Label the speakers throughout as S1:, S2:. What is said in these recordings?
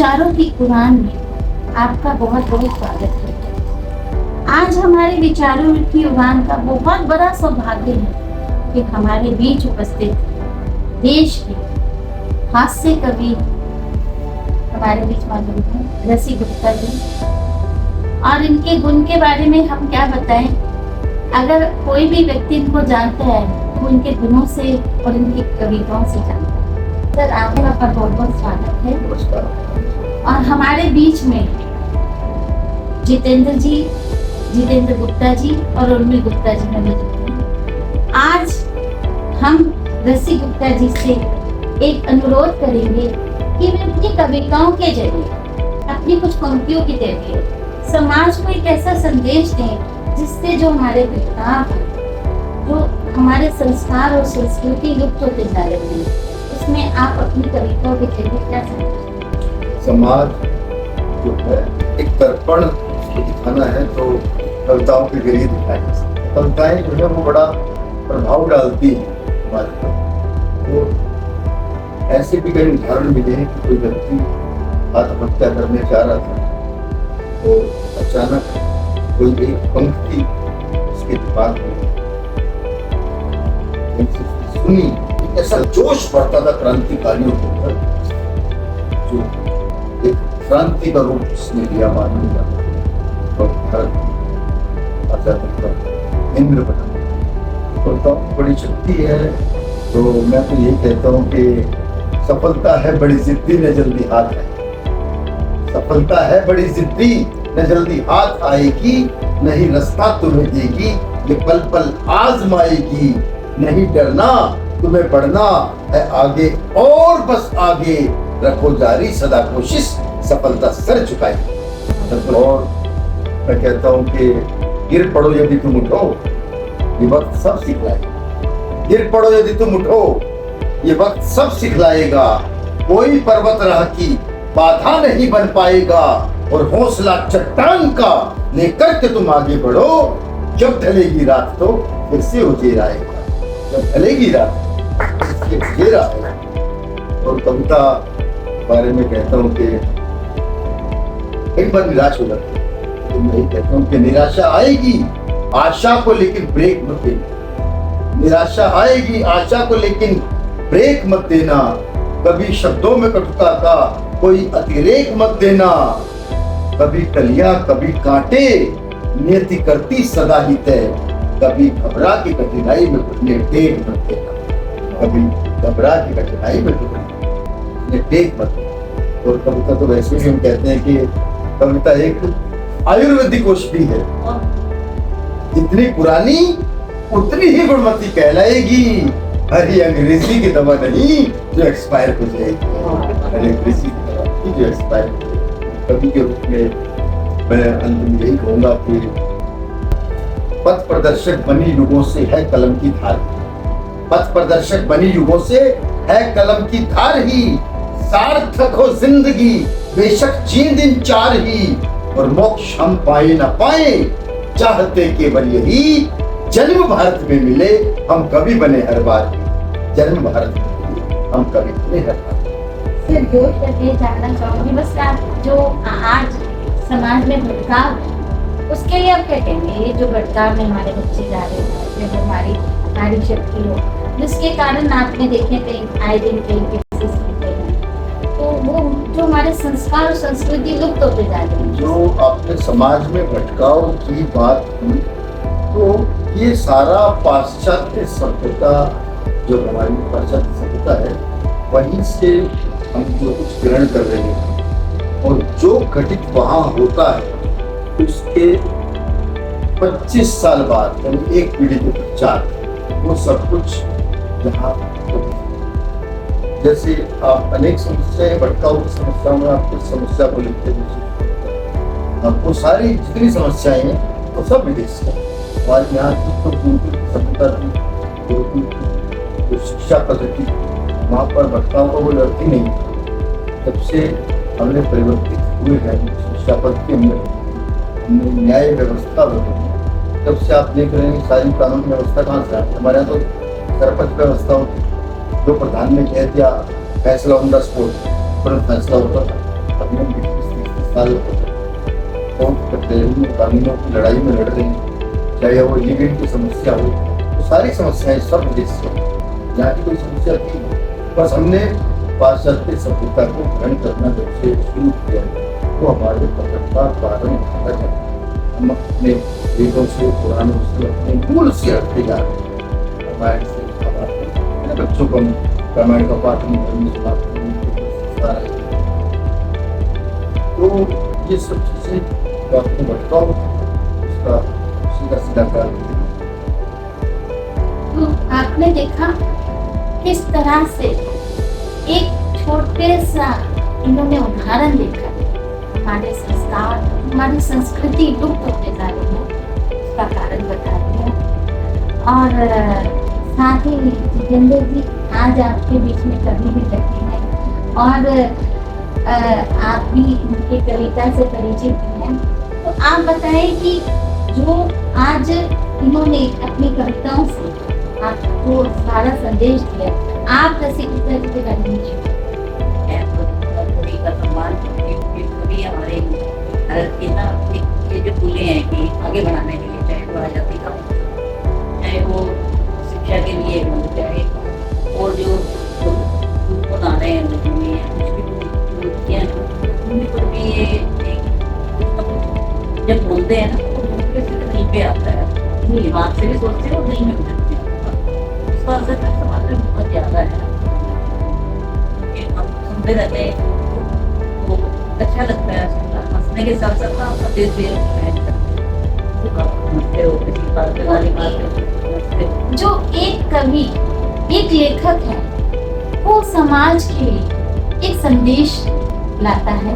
S1: विचारों की उड़ान में आपका बहुत बहुत स्वागत है। आज हमारे विचारों की उड़ान का बहुत बड़ा सौभाग्य है कि हमारे बीच उपस्थित देश के हास्य कवि हमारे बीच मौजूद हैं रसी गुप्ता जी। और इनके गुण के बारे में हम क्या बताएं, अगर कोई भी व्यक्ति इनको जानता है तो इनके गुणों से और इनकी कविताओं से जानता है। सर, आपका बहुत बहुत स्वागत है। और हमारे बीच में जितेंद्र गुप्ता जी और उर्मी गुप्ता जी में मौजूद हैं। आज हम रसी गुप्ता जी से एक अनुरोध करेंगे कि वे अपनी कविताओं के जरिए, अपनी कुछ पंक्तियों के जरिए समाज को एक ऐसा संदेश दें जिससे जो हमारे विचार, जो हमारे संस्कार और संस्कृति लुप्त होते जा रही है, उसमें आप अपनी कविताओं के जरिए क्या संदेश?
S2: समाज जो है एक दर्पण दिखाना है तो कविताओं के जरिए दिखाई जा सकता है। कविताएं जो है वो बड़ा प्रभाव डालती है हमारे पर। तो ऐसे भी कई उदाहरण मिले हैं कि कोई व्यक्ति आत्महत्या करने जा रहा था तो अचानक कोई एक पंक्ति उसके दिमाग में सुनी, ऐसा जोश बढ़ता था क्रांतिकारियों के ऊपर, जो एक क्रांति का रूप उसने लिया मानव का और भारत इंद्र बना। तो बड़ी शक्ति है। तो मैं तो यही कहता हूँ कि सफलता है बड़ी जिद्दी न जल्दी हाथ आएगी। सफलता है बड़ी जिद्दी न जल्दी हाथ आएगी, नहीं रास्ता तुम्हें देगी, ये पल पल आजमाएगी। नहीं डरना तुम्हें बढ़ना है आगे, और बस आगे रखो जारी सदा कोशिश, सफलता सर झुकाएगी। और मैं कहता हूँ कि गिर पड़ो यदि तुम उठो, ये वक्त सब सिखलाएगा। गिर पड़ो यदि तुम उठो, ये वक्त सब सिखलाएगा। कोई पर्वत राह की बाधा नहीं बन पाएगा, और हौसला चट्टान का लेकर के तुम आगे बढ़ो। जब ढलेगी रात तो फिर से उजेड़ आएगा, जब ढलेगी रात फिर से उजेड़ आएगा। और कविता बारे में कहता हूँ कि एक बार निराश हो जाता है, तो मैं कहता हूँ कि निराशा आएगी आशा को लेकिन ब्रेक मत देना। निराशा आएगी आशा को लेकिन ब्रेक मत देना। कभी शब्दों में कटुता का कोई अतिरेक मत देना। कभी कलियां कभी कांटे नियति करती सदा ही तय। कभी घबरा की कठिनाई में घुटने टेक मत देना। कभी घबरा की कठिनाई में घुटने टेक मत देना। और कविता तो वैसे भी हम कहते हैं कि कविता एक आयुर्वेदिक औषधि है। जितनी पुरानी उतनी ही गुणवत्ती कहलाएगी। हरी अंग्रेजी की दवा नहीं जो एक्सपायर हो जाएगी। हरी अंग्रेजी की दवा नहीं जो एक्सपायर हो जाएगी। कवि के रूप में मैं अंत में यही कहूंगा कि पथ प्रदर्शक बनी युगों से है कलम की धार। पथ प्रदर्शक बनी युगों से है कलम की धार ही। सार्थक हो जिंदगी बेशक जिए दिन चार ही, और मोक्ष हम पाए न पाए चाहते केवल यही। जन्म भारत में मिले हम कवि बने हर बार। जन्म भारत में मिले हम कवि बने हर बार।
S1: सर, जोश करके जानना चाहूंगी, बस आप जो आज समाज में भटकाव है उसके लिए आप क्या कहेंगे? ये जो भटकाव में हमारे बच्चे जा रहे हैं, जो हमारी नारी शक्ति हो, जिसके कारण आपने देखे कहीं आए दिन कहीं केसेस होते हैं, तो वो जो हमारे संस्कार और संस्कृति लुप्त होते जा रहे हैं।
S2: जो आपने समाज में भटकाव की बात की, तो ये सारा पाश्चात्य सभ्यता, जो हमारी पाश्चात्य सभ्यता है, वहीं से हम जो कुछ ग्रहण कर रहे हैं, और जो घटित वहाँ होता है उसके 25 साल बाद, यानी एक पीढ़ी के पश्चात वो सब कुछ यहाँ, जैसे आप अनेक समस्याएं, भटकाव की समस्याओं में आप कुछ समस्या को लिखते हैं, आपको सारी जितनी समस्याएं हैं वो सब विदेश से हमारे यहाँ की तो सभ्यता थी, जो शिक्षा पद्धति, वहाँ पर भटकाव का कोई अर्थ ही नहीं था। जब से हमने परिवर्तित हुए हैं शिक्षा पद्धति में, न्याय व्यवस्था बदली, जब से आप देख रहे हैं सारी कानून व्यवस्था कहाँ से आती है। हमारे यहाँ तो सरपंच व्यवस्था होती, जो प्रधान ने कह दिया फैसला ऑन द स्पॉट, तुरंत फैसला होता था। हमने 20-30 साल बहुत कानूनों की लड़ाई में लड़ रहे हैं, चाहे वो इलीगेंट की समस्या हो, तो सारी समस्याएं सब देश से, यहाँ की कोई समस्या थी, बस हमने पाश्चात्य सभ्यता को ग्रहण करना जब से शुरू किया तो हमारे पकड़ता कारण होता है। हम अपने वेदों से, पुराणों से, अपने मूल से हटते जा रहे हैं। रामायण से बच्चों को रामायण का पाठ नहीं सुनाते हैं, तो ये सब चीजें आपको भटकाओ, उसका सीधा सीधा कारण।
S1: तो आपने देखा किस तरह से एक छोटे सा इन्होंने उदाहरण देखा, हमारे संस्कार, हमारी संस्कृति लुप्त होते जा रही है, उसका कारण बता दिया। और साथ ही जितेंद्र जी आज आपके बीच में कभी भी बैठे हैं और आप भी इनकी कविता से परिचित हैं, तो आप बताएं कि जो आज इन्होंने अपनी कविताओं से आपको सारा संदेश दिया, आप रसिकता जी के बारे में
S3: कवि का सम्मान, कवि हमारे भारत के ना ये जो फूले हैं कि आगे बढ़ाने के लिए, चाहे वो आजादी का, चाहे वो शिक्षा के लिए, चाहे और जो बना रहे हैं कुछ भी ये जब बोलते हैं ना तो दिल पे आता है, दिमाग से भी सोचते हैं और दिल में भी सोचते हैं, उसका असर समाज में बहुत ज्यादा है। हम सुनते रहते हैं तो अच्छा लगता है, हंसने के साथ साथ आपका दिल भी
S1: जो एक कवि, एक लेखक है, वो समाज के लिए एक संदेश लाता है,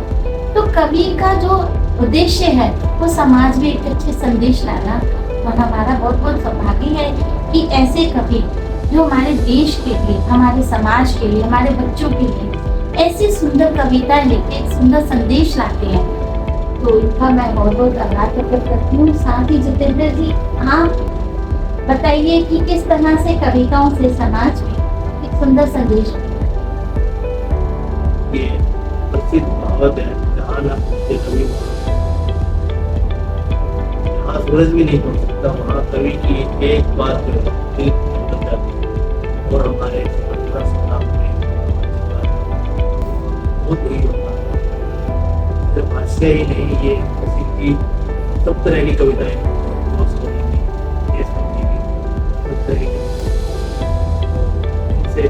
S1: तो कवि का जो उद्देश्य है वो समाज में एक अच्छे संदेश लाना, और हमारा बहुत बहुत सौभाग्य है कि ऐसे कवि जो हमारे देश के लिए, हमारे समाज के लिए, हमारे बच्चों के लिए ऐसी सुंदर कविताएं लिखते, एक सुंदर संदेश लाते हैं, तो इनका मैं बहुत बहुत आभार प्रकट करती हूँ। साथ ही जितेंद्र जी, आप बताइए कि किस तरह से कविताओं से समाज में एक सुंदर संदेश
S4: ये प्रसिद्ध कहावत है, जहाँ ना पहुंचे कवि जहाँ सूरज भी नहीं पहुंच सकता, वहाँ कवि की एक बात जो है दिल बदल जाती है। और हमारे स्वतंत्रता संग्राम में बहुत वही होता है, सिर्फ हास्य ही नहीं, ये किसी की सब तरह की कविताएं, दोस्तों की, देशभक्ति की, सब तरह की इनसे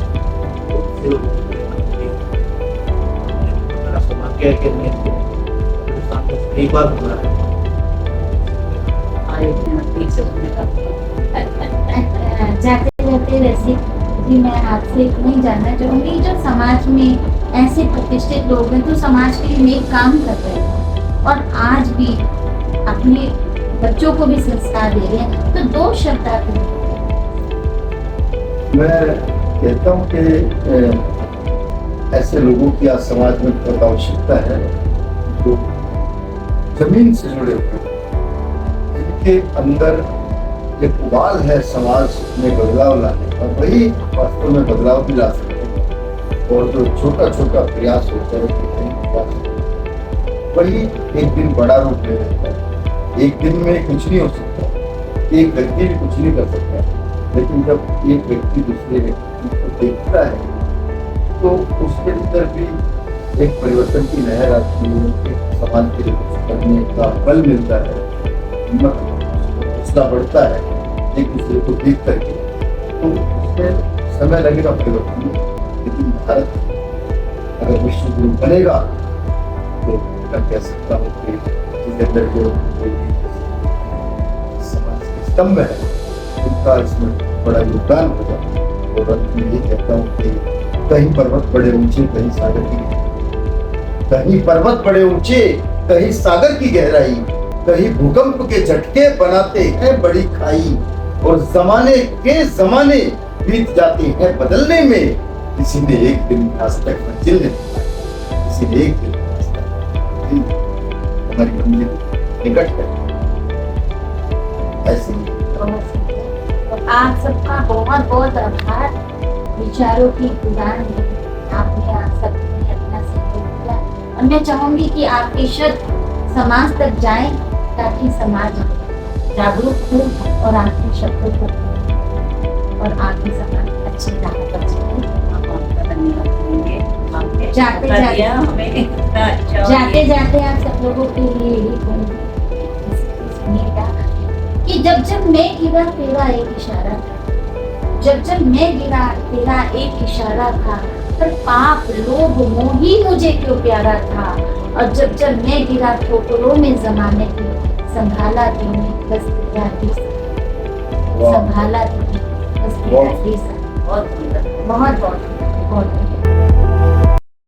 S4: बहुत से लोगों को सौभाग्य के लिए हिंदुस्तान में कई बार हो रहा है।
S1: जाते जाते रसिक जी, मैं आपसे इतना ही जानना चाहूंगी, जो समाज में ऐसे प्रतिष्ठित लोग हैं तो समाज के लिए नेक काम कर रहे हैं और आज भी अपने बच्चों को भी संस्कार दे रहे हैं, तो दो शब्द आप
S2: मैं कहता हूँ कि ऐसे लोगों की आज समाज में बहुत आवश्यकता है जो जमीन से जुड़े हुए, जिनके अंदर एक उबाल है समाज में बदलाव लाने का, वही वास्तव में बदलाव भी ला सकते हैं। और जो छोटा छोटा प्रयास होता है वही एक दिन बड़ा रूप ले लेता है। एक दिन में कुछ नहीं हो सकता, एक व्यक्ति भी कुछ नहीं कर सकता, लेकिन जब एक व्यक्ति दूसरे व्यक्ति को देखता है तो उसके अंदर भी एक परिवर्तन की लहर आती है, एक समाज के लिए कुछ करने का बल मिलता है, हौसला बढ़ता है एक दूसरे को देख करके। तो उसमें समय लगेगा परिवर्तन में, लेकिन भारत अगर विश्व गुरु बनेगा तो मैं कह सकता हूँ कि इसके अंदर जो समाज के स्तंभ है उनका इसमें बड़ा योगदान होगा। और अंत में ये कहता हूँ कि कहीं पर्वत बड़े ऊंचे, कहीं सागर की, कहीं पर्वत बड़े ऊंचे, कहीं सागर की गहराई, कहीं भूकंप के झटके बनाते हैं बड़ी खाई, और जमाने के जमाने बीत जाते हैं बदलने में, किसी ने एक दिन आज तक मंजिल नहीं पाई, किसी ने एक दिन आज तक हमारी मंजिल निकट है। ऐसे ही
S1: आप सबका बहुत बहुत आभार। विचारों की उड़ान में आपने आप सबने अपना सहयोग दिया और मैं चाहूंगी कि आपके शब्द समाज तक जाए ताकि समाज जागरूक हो और आपके शब्दों को और आपके समाज अच्छी राह पर चले।
S3: हम आपका धन्यवाद करेंगे। आपने
S1: जाते
S3: मौका
S1: जाते-
S3: दिया हमें इतना अच्छा। और
S1: जाते
S3: ये-
S1: जाते आप सब लोगों के लिए यही कहूंगी, सुनिएगा कि जब जब मैं गिरा तेरा एक इशारा था, जब जब मैं गिरा तेरा एक इशारा था, पर पाप लोभ मोह ही मुझे क्यों प्यारा था। और जब जब मैं गिरा ठोकरों में जमाने की, संभाला तूने बस तेरा ही
S2: वाह।
S1: संभाला तूने बस तेरा ही
S3: बहुत सुंदर।
S1: बहुत बहुत बहुत